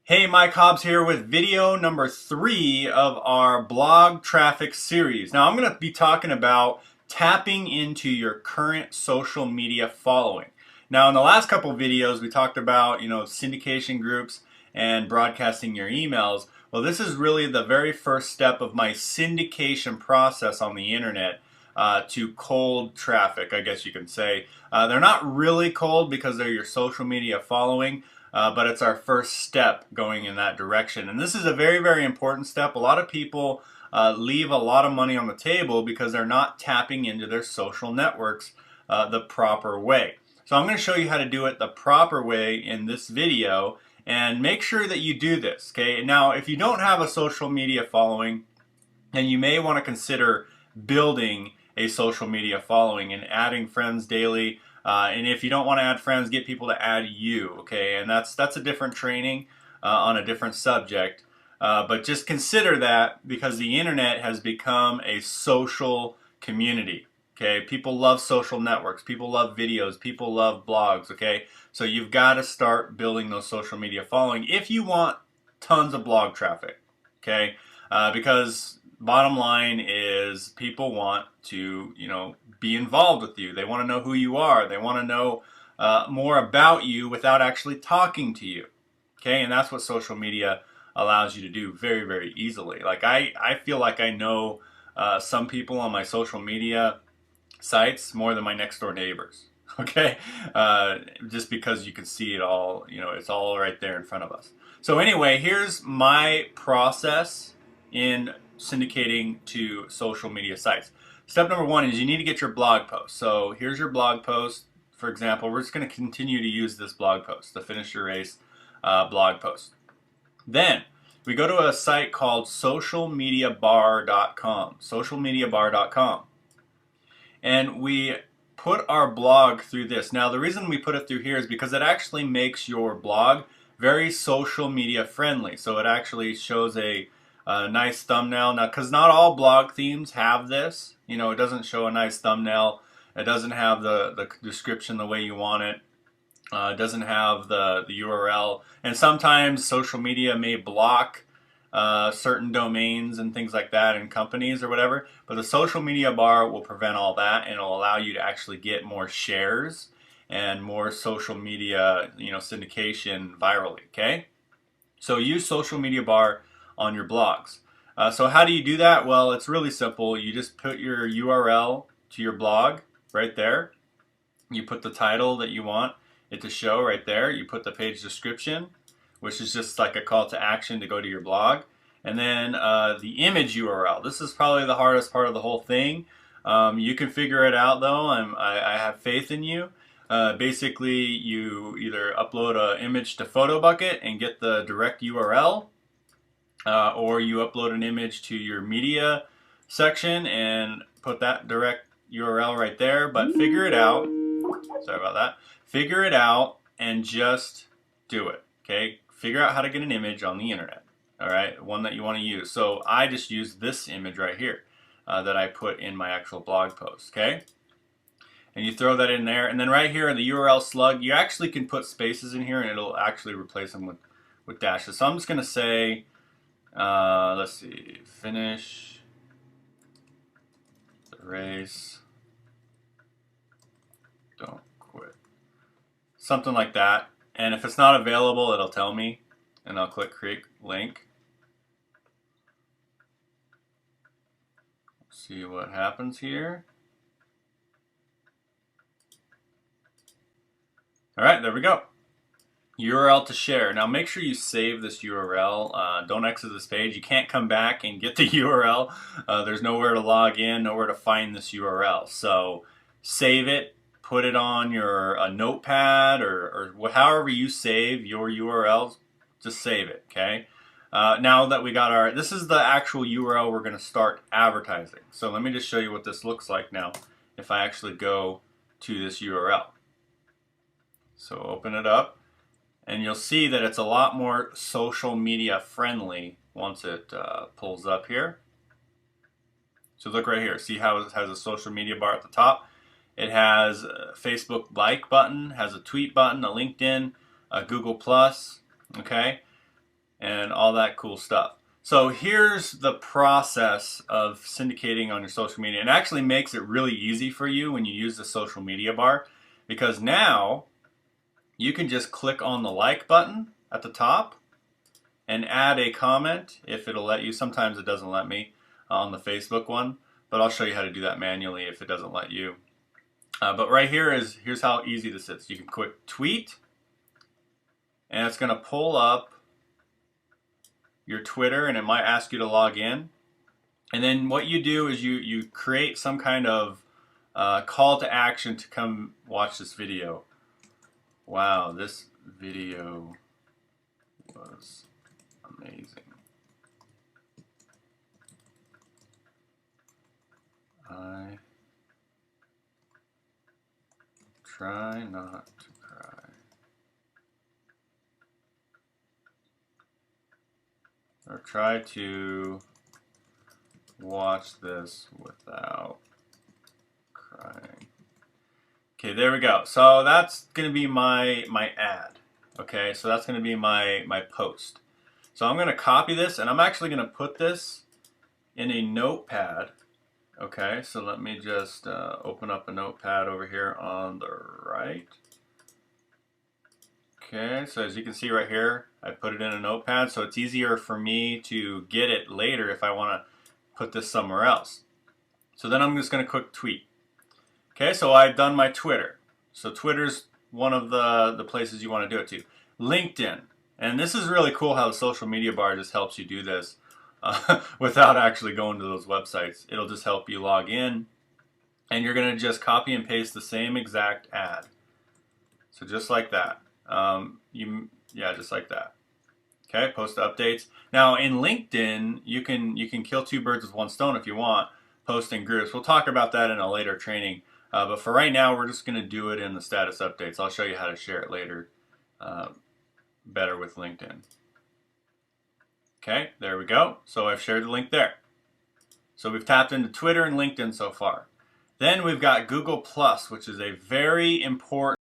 Hey, Mike Hobbs here with video number 3 of our blog traffic series. Now, I'm going to be talking about tapping into your current social media following. Now, in the last couple of videos, we talked about, syndication groups and broadcasting your emails. Well, this is really the very first step of my syndication process on the internet to cold traffic, I guess you can say. They're not really cold because they're your social media following. But it's our first step going in that direction. And this is a very, very important step. A lot of people leave a lot of money on the table because they're not tapping into their social networks the proper way. So I'm going to show you how to do it the proper way in this video, and make sure that you do this. Okay. Now, if you don't have a social media following, then you may want to consider building a social media following and adding friends daily. And if you don't want to add friends, get people to add you, okay? And that's a different training on a different subject. But just consider that because the internet has become a social community, okay? People love social networks. People love videos. People love blogs, okay? So you've got to start building those social media following if you want tons of blog traffic, okay? Because bottom line is people want to, be involved with you. They want to know who you are. They want to know more about you without actually talking to you. Okay, and that's what social media allows you to do very, very easily. Like I feel like I know some people on my social media sites more than my next door neighbors. Okay, just because you can see it all, it's all right there in front of us. So anyway, here's my process in syndicating to social media sites. Step number 1 is you need to get your blog post. So here's your blog post. For example, we're just going to continue to use this blog post, the Finish Your Race blog post. Then we go to a site called socialmediabar.com, socialmediabar.com. And we put our blog through this. Now, the reason we put it through here is because it actually makes your blog very social media friendly. So it actually shows a nice thumbnail. Now, because not all blog themes have this. It doesn't show a nice thumbnail. It doesn't have the description the way you want it. It doesn't have the URL. And sometimes social media may block certain domains and things like that in companies or whatever. But the social media bar will prevent all that, and it'll allow you to actually get more shares and more social media, syndication virally. Okay? So use social media bar on your blogs. So how do you do that? Well, it's really simple. You just put your URL to your blog right there. You put the title that you want it to show right there. You put the page description, which is just like a call to action to go to your blog. And then the image URL. This is probably the hardest part of the whole thing. You can figure it out though. I have faith in you. Basically, you either upload an image to PhotoBucket and get the direct URL, or you upload an image to your media section and put that direct URL right there. But figure it out. Sorry about that. Figure it out and just do it. Okay? Figure out how to get an image on the internet. All right? One that you want to use. So I just use this image right here that I put in my actual blog post. Okay? And you throw that in there. And then right here in the URL slug, you actually can put spaces in here and it'll actually replace them with dashes. So I'm just going to say, let's see, finish the race, don't quit. Something like that. And if it's not available, it'll tell me, and I'll click create link. See what happens here. All right, there we go. URL to share. Now make sure you save this URL. Don't exit this page. You can't come back and get the URL. There's nowhere to log in, nowhere to find this URL. So save it, put it on your notepad or however you save your URLs, just save it, okay? Now that we got this is the actual URL we're going to start advertising. So let me just show you what this looks like now if I actually go to this URL. So open it up. And you'll see that it's a lot more social media friendly once it pulls up here. So look right here. See how it has a social media bar at the top? It has a Facebook like button, has a tweet button, a LinkedIn, a Google Plus. Okay. and all that cool stuff. So here's the process of syndicating on your social media. It actually makes it really easy for you when you use the social media bar, because now you can just click on the like button at the top and add a comment if it'll let you. Sometimes it doesn't let me on the Facebook one, but I'll show you how to do that manually if it doesn't let you. But right here here's how easy this is. You can click tweet, and it's going to pull up your Twitter, and it might ask you to log in. And then what you do is you create some kind of call to action to come watch this video. Wow, this video was amazing. I try not to cry. Or try to watch this without crying. Okay, there we go. So that's going to be my ad. Okay, so that's going to be my post. So I'm going to copy this, and I'm actually going to put this in a notepad. Okay, so let me just open up a notepad over here on the right. Okay, so as you can see right here, I put it in a notepad, so it's easier for me to get it later if I want to put this somewhere else. So then I'm just going to click tweet. Okay, so I've done my Twitter. So Twitter's one of the places you want to do it to. LinkedIn. And this is really cool how the social media bar just helps you do this without actually going to those websites. It'll just help you log in, and you're going to just copy and paste the same exact ad. So just like that. Just like that. Okay, post updates. Now in LinkedIn, you can kill two birds with one stone if you want, posting groups. We'll talk about that in a later training. But for right now, we're just going to do it in the status updates. I'll show you how to share it later better with LinkedIn. Okay, there we go. So I've shared the link there. So we've tapped into Twitter and LinkedIn so far. Then we've got Google+, which is a very important